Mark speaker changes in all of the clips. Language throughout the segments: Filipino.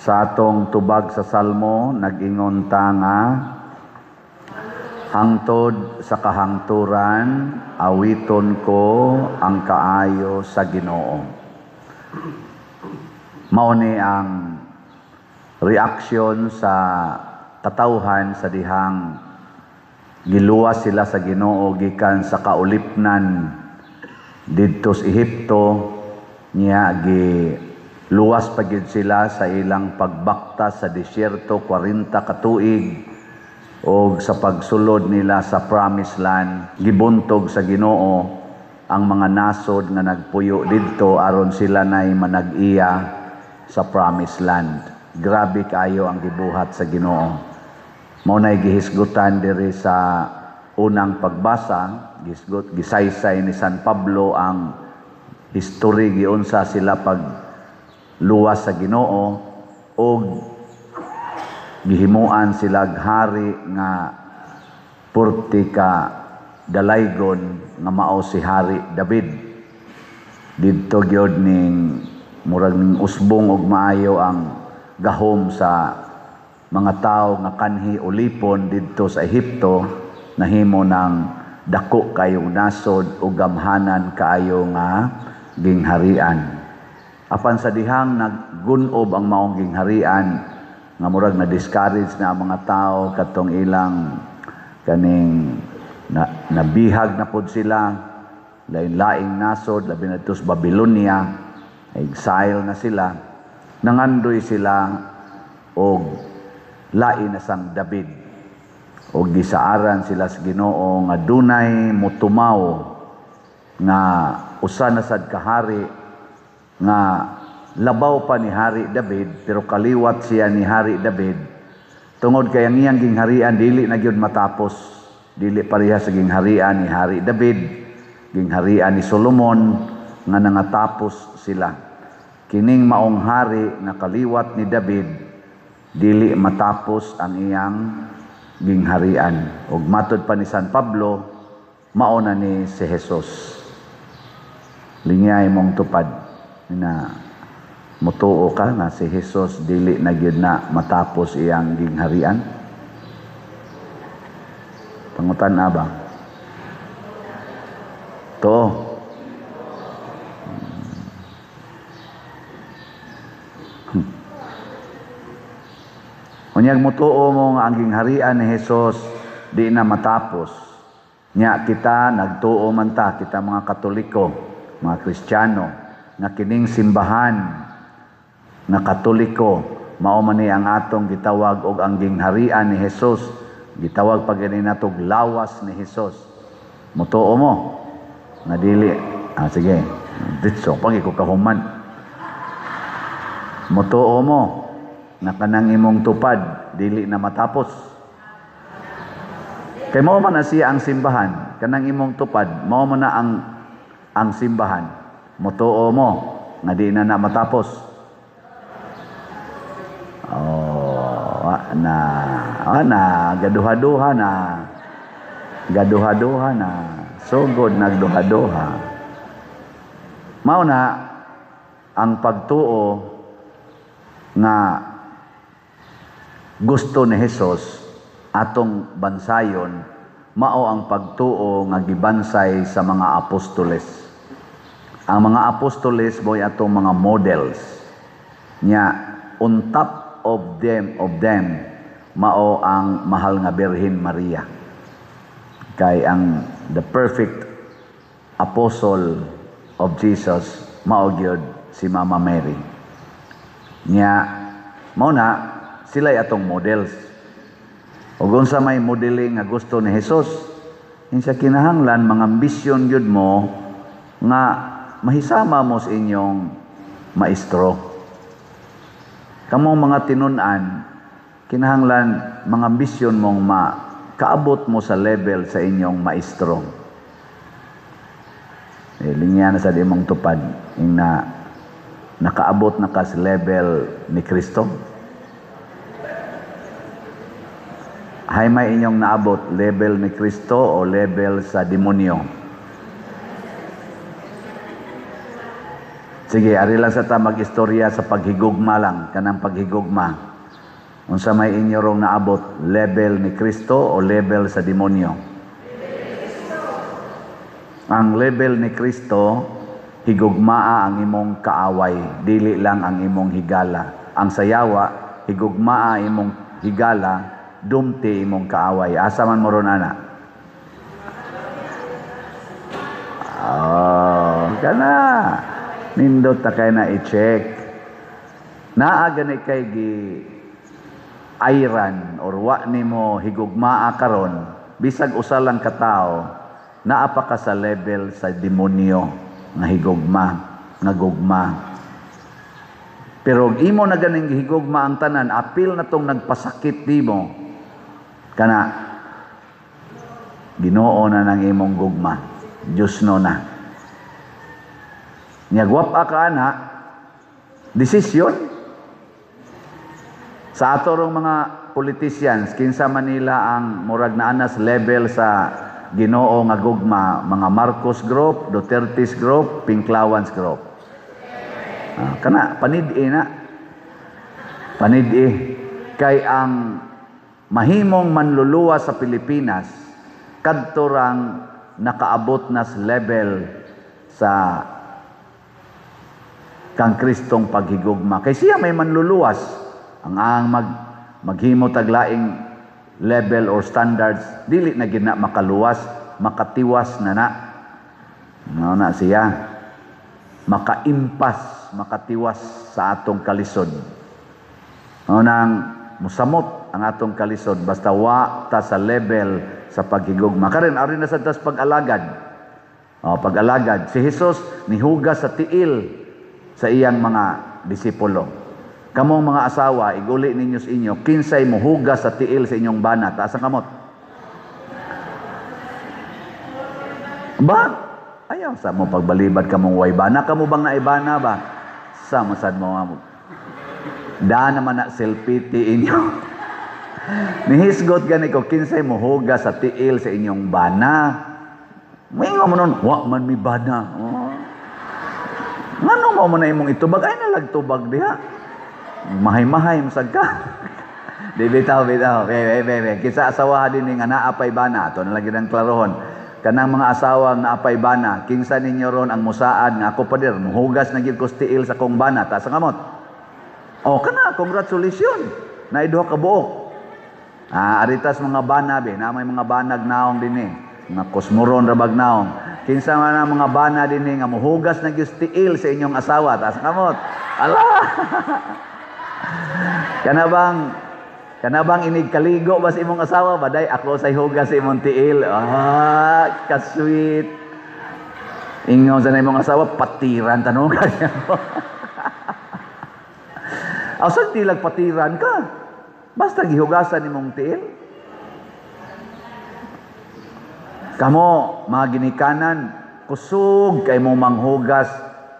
Speaker 1: Sa atong tubag sa Salmo, nag-ingon ta nga, hangtod sa kahangturan, awiton ko ang kaayo sa Ginoo. Mao ni ang reaksyon sa katawhan sa dihang giluwas sila sa Ginoo gikan sa kaulipnan didto sa Ehipto, niya luwas pa gyud sila sa ilang pagbakta sa disyerto 40 ka tuig, o sa pagsulod nila sa Promised Land gibuntog sa Ginoo ang mga nasod nga nagpuyo didto aron sila nay manag-iya sa Promised Land. Grabe kayo ang gibuhat sa Ginoo. Mao nay gihisgutan diri sa unang pagbasa, gisaysay ni San Pablo ang history giunsa sila pag luwas sa Ginoo o gihimuan silag hari nga 40 ka dalaygon nga mao si Hari David. Didto gyud ning murag ning usbong og maayo ang gahom sa mga tawo nga kanhi ulipon didto sa Ehipto, nahimo ng dako kayong nasod ug gamhanan kaayo nga gingharian. Apan sa dihang naggunob ang maong gingharian, nga murag na-discourage na ang mga tao katong ilang kaning nabihag na pod sila, lain-laing nasod, labi na sa Babylonia, exile na sila, nangandoy sila og lain na sang David. Og gisaaran sila sa Ginoo nga dunay motumaw nga usa na sad kahari nga labaw pa ni Hari David, pero kaliwat siya ni Hari David tungod kay ang iyang gingharian dili na gyud matapos, dili pareha sa gingharian ni Hari David, gingharian ni Solomon nga nangatapos sila. Kining maong hari na kaliwat ni David dili matapos ang iyang gingharian. Ug matud pa ni San Pablo, mao na ni si Jesus. Lingay mong tupad na mutuo ka na si Jesus dili na gyud na matapos iyang gingharian. Pangutan na ba? To. Unyag mutuo mo nga ang gingharian ni Jesus di na matapos. Nya kita nagtuo man ta, kita mga Katoliko, mga Kristiyano, nga kining simbahan nga Katoliko mao man ni ang atong gitawag og ang gingharian ni Jesus, gitawag pag gani natog lawas ni Jesus. Mutuo mo nga dili sige ditso pag ko kahuman. Mutuo mo na kanang imong tupad dili na matapos. Kay mao man na siya ang simbahan, kanang imong tupad mao man na ang simbahan. Mutuo mo nga di na matapos. Gaduha-duha na. Sugod nagduha-duha. Mao na ang pagtuo nga gusto ni Jesus atong bansayon, mao ang pagtuo nga gibansay sa mga apostoles. Ang mga apostoles boy atong mga models nya, on top of them mao ang mahal nga Birhen Maria, kay ang the perfect apostle of Jesus mao gyud si Mama Mary nya. Mao na sila atong models. Ug unsa may modeling nga gusto ni Jesus, insa kinahanglan mga ambisyon gyud mo nga mahisama mo sa inyong maestro. Kamong mga tinun-an, kinahanglan mga ambisyon mong kaabot mo sa level sa inyong maestro. Linya na sa di mong tupad, yung nakaabot na ka sa level ni Kristo. Hay may inyong naabot, level ni Kristo o level sa demonyo? Sige, ari lang sa ta mag-istorya sa paghigugma lang, kanang paghigugma. Unsa may inyo rong naabot, level ni Kristo o level sa demonyo? Ang level ni Kristo, higugmaa ang imong kaaway, dili lang ang imong higala. Ang sayawa, higugmaa imong higala, dumti imong kaaway. Asa man mo ron, ana? Oh, kana. Nindot ta kay na i-check. Naa gani kay gi ayran or wa nimo higugmaa karon, bisag usa lang ka tawo, naa pa ka sa level sa demonyo nga higugma, nga gugma. Pero imo na ganing higugma ang tanan, apil na tong nagpasakit nimo, kana Ginoo na ng imong gugma, Diyos no na. Nyagwap ka na, desisyon. Sa ato rong mga politicians, kinsa Manila ang murag na anas level sa Ginoo nga gugma, mga Marcos Group, Duterte's Group, Pinklawans Group. Kana, panid-i na. Panid-i. Kay ang mahimong manluluwa sa Pilipinas, kadto rang nakaabot na sa level sa kang Kristong paghigugma. Kay siya may manluluwas. Ang maghimo taglaing level or standards, dili na gina makaluwas, makatiwas na. No na siya. Makaimpas, makatiwas sa atong kalisod. No nang musamot ang atong kalisod, basta wa ta sa level sa paghigugma. Karon ari na sa tas pag-alagad. Pag-alagad. Si Jesus nihugas sa tiil sa iyang mga disipulo. Kamong mga asawa, iguli ninyo sa inyo, kinsay muhugas sa tiil sa inyong bana. Taas ang kamot. Ba? Ayaw, sa mo pagbalibad kamong way bana. Kamu bang naibana ba? Sa masad mo nga mo. Da naman na selfie inyo. Nihisgot gani ko, kinsay muhugas sa tiil sa inyong bana. Maingo mo nun, wa man mi bana. Ngano mo na imong itubag? Ay nalagtubag diha. Mahay-mahay masag ka. Di bitaw. Kisa asawa din nga naapay bana. Ito nalagi ng klarohon. Kanang mga asawa nga naapay bana, kinsa ninyo ron ang musaad nga ako pa dir, muhugas na gyud ko tiil sa kong bana. Taas ang kamot. Kana, congratulations. Naiduha ka buok. Aritas mga bana be, na may mga banag naong din mga kosmoron rabag naong. Kinsa man ang mga bana din nga muhugas na gyud tiil sa inyong asawa. Taas ang kamot. Ala! Kanabang inig kaligo ba sa imong asawa? Baday, ako sa hugas sa imong tiil. Kasweet. Ingon sa na imong asawa, patiran tanong ka niya. Saan tilag patiran ka? Basta gihugasan imong tiil. Kamo, mga ginikanan, kusog kay mong manghugas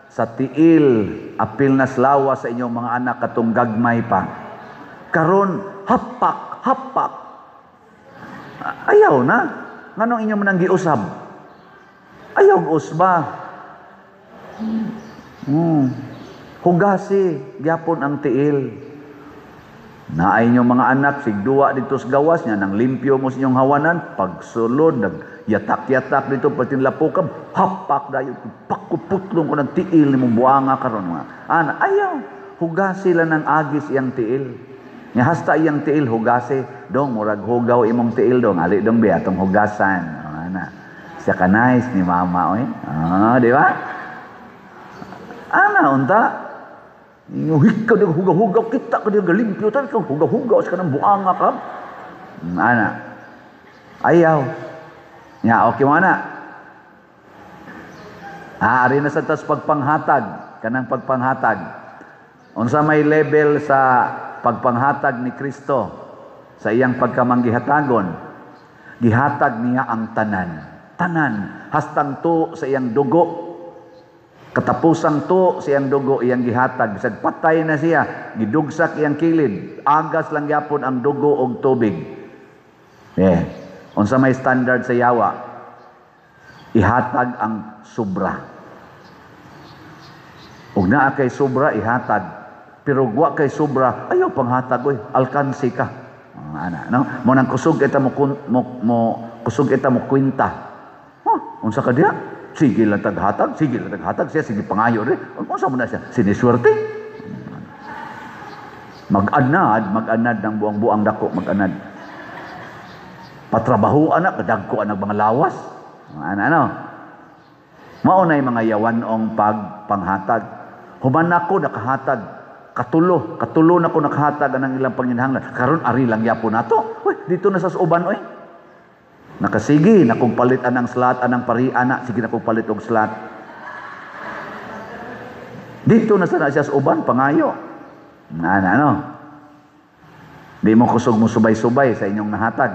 Speaker 1: sa tiil, apil na slawa sa inyong mga anak katong gagmay pa. Karon hapak. Ayaw na. Nganong inyo man ang giusab? Ayaw usba. Hugasi, gyapon ang tiil. Naay inyong mga anak, sigduwa dito sa gawas niya, nang limpyo mo sa inyong hawanan, pagsulod, yatak-yatak dito, pati lapukab, hapak dayo, pakuputlong ko ng tiil, ni mong buanga karon mga. Ayaw, hugasi lang ng agis iyang tiil. Nga hasta iyang tiil, hugasi, dong, murag hugaw imong tiil dong, ali dong biya, itong hugasan. Siya ka nice ni mama, oy. Di ba? Unta, hika din hugaw-hugaw, kita ka din galimpyo, tayo ka hugaw-hugaw, sa kanang buanga ka. Ayaw. Okay mo na. Ari na sa tas pagpanghatag, kanang pagpanghatag. Unsa may level sa pagpanghatag ni Kristo sa iyang pagkamanggihatagon, gihatag niya ang tanan, hastang to sa iyang dugo. Katapusang to sa iyang dugo, iyang gihatag. Bisag patay na siya, gidugsak iyang kilid, agas lang yapon ang dugo og tubig. Unsa may standard sa yawa, ihatag ang sobra. Ug naa kay sobra ihatag. Pero wa kay sobra, ayaw panghatag oy, alkansi ka. Ana, no? Mo nang kusog kita mo kusog kita mo kwenta. Unsa ka diha? Sige lang taghatag, siya sige pangayo rin. Unsa mo na siya? Siniswerte. Mag-anad ng buang-buang dako, mag-anad. Patrabahuan na, kadagko ang mga lawas. Ano? Maunay mga yawanong pagpanghatag. Human ako nakahatag, katulo na ko nakahatag ang ilang panginhanglan. Karon ari lang yapo nato. Uy, dito na sa suban oy. Nakasigi na kung palit anang slot, anang parian na, sige na kung palit og slot. Dito na sana siya sa uban, pangayo. Ano? Di mo kusog mo subay-subay sa inyong nahatag.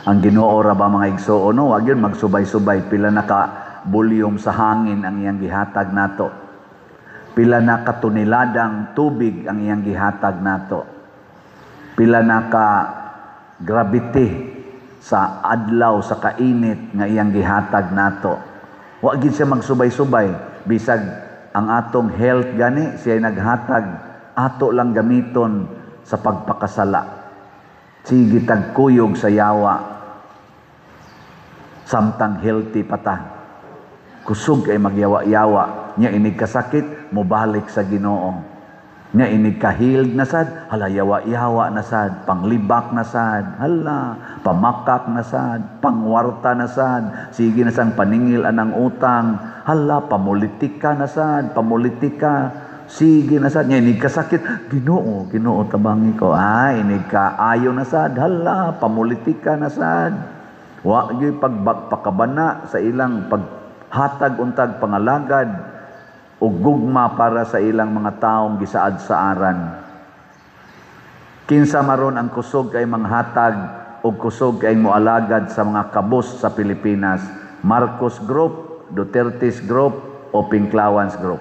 Speaker 1: Ang Ginoo ra ba mga igsoon, no? Wag yun magsubay-subay. Pila na ka volume sa hangin ang iyang gihatag nato. Pila na ka tuniladang tubig ang iyang gihatag nato. Pila na ka gravity sa adlaw, sa kainit nga iyang gihatag nato. Wa gid siya magsubay-subay. Bisag ang atong health gani, siya naghatag. Ato lang gamiton sa pagpakasala. Sige tagkuyog sa yawa. Samtang healthy pata. Kusog kay magyawa-yawa. Nya inig kasakit, mubalik sa Ginoo. Nya inig ka-healed na sad, hala yawa-yawa na sad, panglibak na sad, hala, pamakak na sad, pangwarta na sad, sige na sang paningil anang utang, hala, pamulitika na sad, pamulitika, sige na sad, nya inig kasakit, Ginoo tabangi ko, inig ka ayo na sad, hala, pamulitika na sad, wa gyud pagpakabana sa ilang paghatag untag pangalagad, o gugma para sa ilang mga taong gisaad sa aran. Kinsa maron ang kusog kay manghatag o kusog kay moalagad sa mga kabus sa Pilipinas, Marcos Group, Duterte's Group o Pinklawans Group.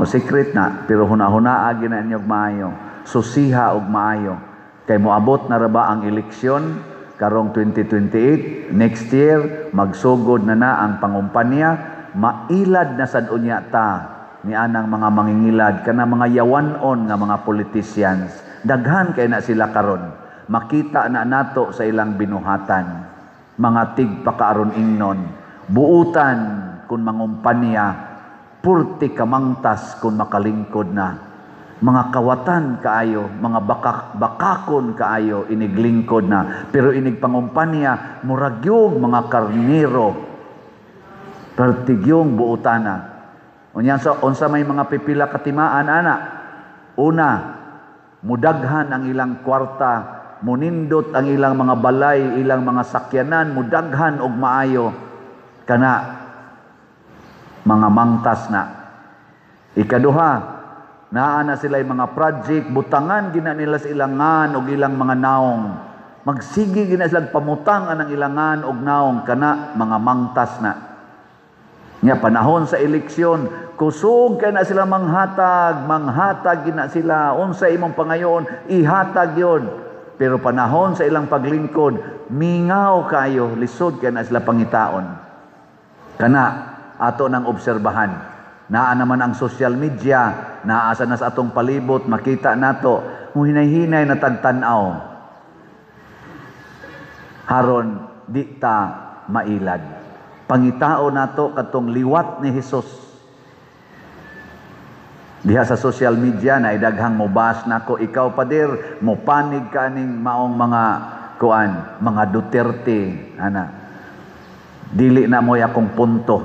Speaker 1: Secret na, pero hunahunaa gina niyo maayo, susiha og maayo. Kay moabot na ra ba ang eleksyon karong 2028, next year magsugod na ang pangumpanya. Mailad na sad unya ta ni anang mga mangingilad kana mga yawanon nga mga politicians. Daghan kay na sila karon. Makita na nato sa ilang binuhatan. Mga tigpakaaron ingnon, buutan kun mangumpanya, purti kamangtas kun makalingkod na. Mga kawatan kaayo, mga bakakon kaayo iniglingkod na. Pero inig pangumpanya, muragyog mga karnero, pertigyong buutana. Unsa may mga pipila katimaan ana. Una, mudaghan ang ilang kwarta, munindot ang ilang mga balay, ilang mga sakyanan, mudaghan og maayo kana mga mangtas na. Ikaduha, naa na sila mga project, butangan gina nila sa ilangan og ilang mga naong. Magsigi gina sila pamutang anang ilangan og naong kana mga mangtas na. Nga panahon sa eleksyon, kusog kay na sila manghatag gina sila, unsa imong pangayon, ihatag yon. Pero panahon sa ilang paglingkod, mingaw kayo, lisod kay na sila pangitaon. Kana, ato nang obserbahan. Naa naman ang social media, naasa na sa atong palibot, makita nato, hinay-hinay na tagtanaw. Haron, di ta mailad. Pangitao nato katong liwat ni Hesus. Diha sa social media na idaghang mobas nako, ikaw pader mo panig kaning maong mga kuan, mga Duterte ana. Dili na moy akong punto.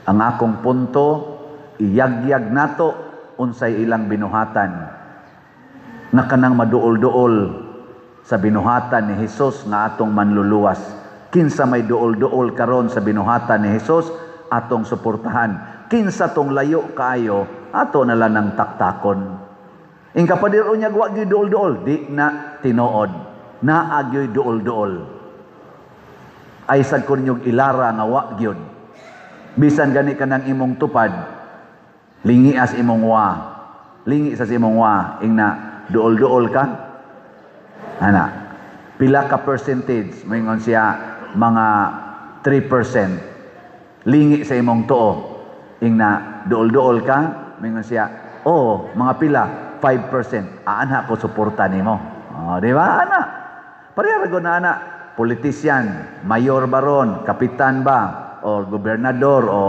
Speaker 1: Ang akong punto iyagyag nato unsay ilang binuhatan. Nga kanang maduol-duol sa binuhatan ni Hesus nga atong manluluwas. Kinsa may duol-duol karon sa binuhatan ni Hesus, atong suportahan. Kinsa tong layo kaayo, ato na lang ng taktakon. Ingka padiro niya wa gyud duol-duol, di na tinuod. Naagyoy duol-duol. Ay sad kun yung ilara nga wa gyud. Bisan gani kanang imong tupad, lingi as imong wa. Lingi sa imong wa, ingna duol-duol ka. Ana, pila ka percentage, moingon siya mga 3%. lingi sa imong tuo. Ing na duol-duol ka, mingon siya, mga pila, 5%. Ana ko suporta nimo. Di ba, ana? Pareha ragon na ana, politician, mayor baron, kapitan ba, o gobernador, o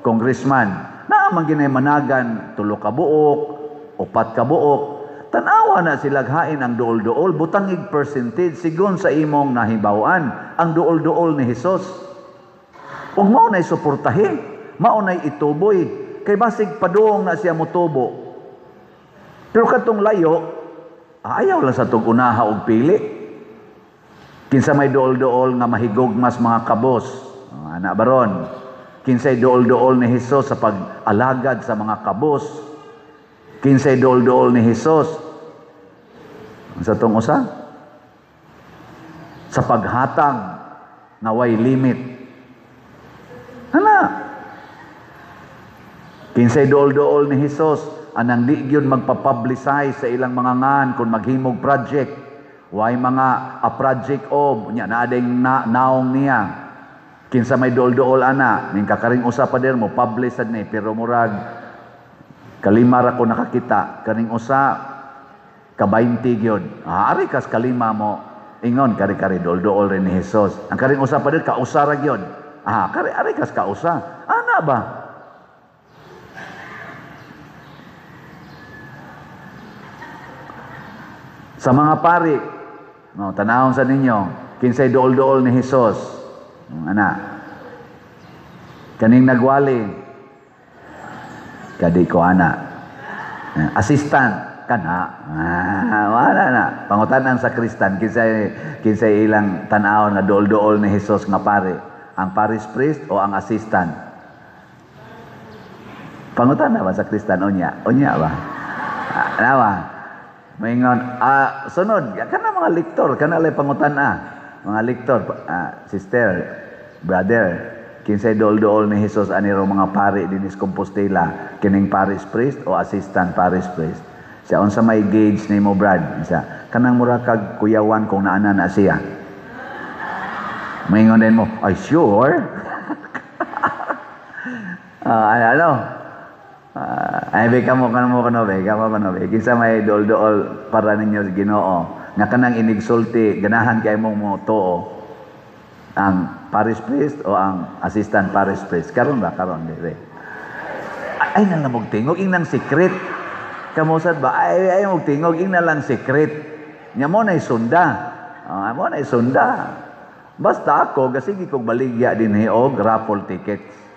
Speaker 1: congressman, na man ginay managan, 3 ka buok, 4 ka buok, tanawa na silaghain ang duol-duol, butangig percentage, sigon sa imong nahibawan, ang duol-duol ni Jesus. Kung mao na'y suportahin, mao na'y ituboy, kay basig paduong na siya mutubo. Pero katong layo, ayaw lang sa itong unaha og pili. Kinsa may duol-duol nga mahigugmas mga kabos, anak baron. Kinsay duol-duol ni Jesus sa pag-alagad sa mga kabos. Kinsay duol-duol ni Jesus sa itong usa? Sa paghatag na way limit. Kinsay dool-dool ni Jesus anang di gyud magpa-publicize sa ilang mga ngan kung maghimog project. Way mga a project of nya na ading naong niya. Kinsa may dool-dool ana ning kakaring usa pa der mo publish sad ni pero murag kalima ra ko nakakita kaning usa ka 20 gyud. Ari kas kalima mo ingon kari-kari dool-dool rin ni Jesus. Ang karing usa pa der kausa ra gyud. Ari kas kausa. Ana ba? Sa mga pari, tanawon sa ninyo, kinsay dool-dool ni Jesus. Kaning nagwali, kadi ko assistant, wala na. Pangutanan sa Kristan, kinsay ilang tanawon na dool-dool ni Jesus nga pari. Ang parish priest o ang assistant? Pangutanan ba sa Kristan? Unya ba? Nawa? Maingon, sunod, kana mga lektor, kana lay pangutana. Mga lektor, sister, brother, kinsay dool-dool ni Jesus aniro mga pari dinis Compostela, kining parish priest o assistant parish priest. Siya unsa may gauge nimo brad? Siya kanang mura kag kuyawan kung naana na siya. Maingon din mo, ay sure. Ay beka mo kano be kinsa may dool-dool para ninyo Ginoo nga kanang inigsulti ganahan kay mong mo tuo ang parish priest o ang assistant parish priest karon dire ay nang namog tingog ing nang secret kamusad ba ay mog tingog ing na lang secret nya mo nay sunda basta ako gasigi kog baligya dinhi og raffle tickets.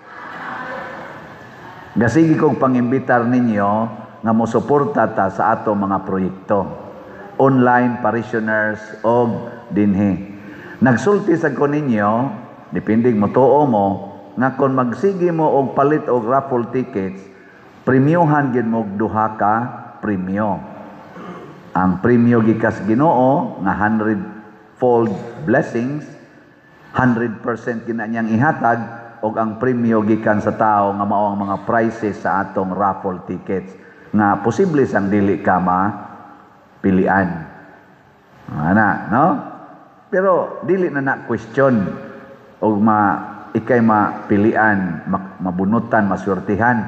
Speaker 1: Gasigi kong pangimbitar ninyo nga mosuporta ta sa ato mga proyekto. Online parishioners og dinhi. Nagsulti sa ko ninyo, depending mo tuo mo, nga kung magsigi mo og palit og raffle tickets, premiuhan gid mo duha ka premyo. Ang premyo gikas Ginoo nga 100-fold blessings, 100% kinanyang ihatag og ang premyo gikan sa tao nga mao ang mga prizes sa atong raffle tickets nga posible sang dili ka pilian. No? Pero dili na question og ikay mapilian, mabunutan, maswertihan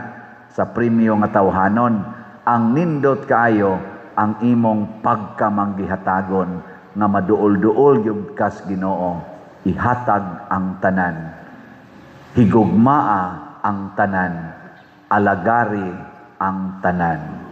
Speaker 1: sa premyo nga tawhanon. Ang nindot kaayo ang imong pagkamanggihatagon nga maduol-duol gyud kas Ginoo, ihatag ang tanan. Higugmaa ang tanan, alagari ang tanan.